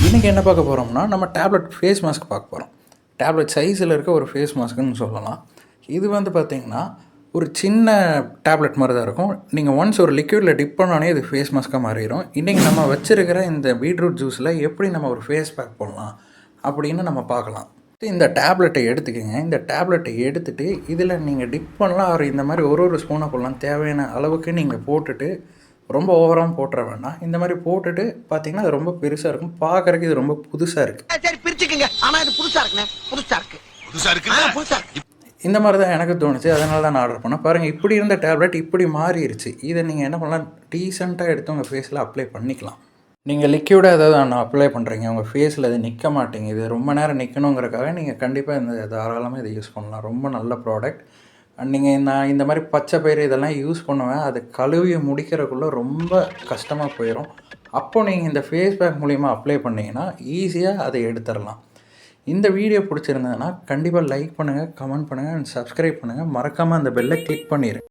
இன்றைக்கி என்ன பார்க்க போகிறோம்னா நம்ம டேப்லெட் ஃபேஸ் மாஸ்க் பார்க்க போகிறோம். டேப்லெட் சைஸில் இருக்க ஒரு ஃபேஸ் மாஸ்க்குன்னு சொல்லலாம். இது வந்து பார்த்திங்கன்னா ஒரு சின்ன டேப்லெட் மாதிரி தான் இருக்கும். நீங்கள் ஒன்ஸ் ஒரு லிக்விடில் டிப் பண்ணோடனே இது ஃபேஸ் மாஸ்க்காக மாறிடும். இன்றைக்கி நம்ம வச்சுருக்கிற இந்த பீட்ரூட் ஜூஸில் எப்படி நம்ம ஒரு ஃபேஸ் பேக் போடலாம் அப்படின்னு நம்ம பார்க்கலாம். இந்த டேப்லெட்டை எடுத்துக்கோங்க. இந்த டேப்லெட்டை எடுத்துகிட்டு இதில் நீங்கள் டிப் பண்ணலாம். அவர் இந்த மாதிரி ஒரு ஸ்பூனாக போடலாம். தேவையான அளவுக்கு நீங்கள் போட்டுட்டு ரொம்ப ஓவராக போட்டுற வேண்டாம். இந்த மாதிரி போட்டுட்டு பார்த்தீங்கன்னா அது ரொம்ப பெருசாக இருக்கும். பார்க்குறதுக்கு இது ரொம்ப புதுசாக இருக்குது. சரி பிரிச்சுக்கங்க. ஆனால் இது புதுசாக இருக்குண்ணே. புதுசாக இருக்கு. இந்த மாதிரி தான் எனக்கு தோணுச்சு. அதனால தான் நான் ஆர்டர் பண்ணேன். பாருங்கள், இப்படி இருந்த டேப்லெட் இப்படி மாறிடுச்சு. இதை நீங்கள் என்ன பண்ணலாம், டீசெண்டாக எடுத்து உங்கள் ஃபேஸில் அப்ளை பண்ணிக்கலாம். நீங்கள் லிக்யூடாக ஏதாவது ஒன்று அப்ளை பண்ணுறீங்க, உங்கள் ஃபேஸில் அது நிற்க மாட்டேங்குது, ரொம்ப நேரம் நிற்கணுங்கிறக்காக நீங்கள் கண்டிப்பாக இந்த தாராளமாக இதை யூஸ் பண்ணலாம். ரொம்ப நல்ல ப்ராடக்ட். நீங்கள் நான் இந்த மாதிரி பச்சை பயிறு இதெல்லாம் யூஸ் பண்ணுவேன். அது கழுவி முடிக்கிறதுக்குள்ளே ரொம்ப கஷ்டமாக போயிடும். அப்போது நீங்கள் இந்த ஃபேஸ் பேக் மூலிமா அப்ளை பண்ணிங்கன்னா ஈஸியாக அதை எடுத்துடலாம். இந்த வீடியோ பிடிச்சிருந்ததுன்னா கண்டிப்பாக லைக் பண்ணுங்கள், கமெண்ட் பண்ணுங்கள் அண்ட் சப்ஸ்கிரைப் பண்ணுங்கள். மறக்காமல் அந்த பெல்லை கிளிக் பண்ணிடுங்க.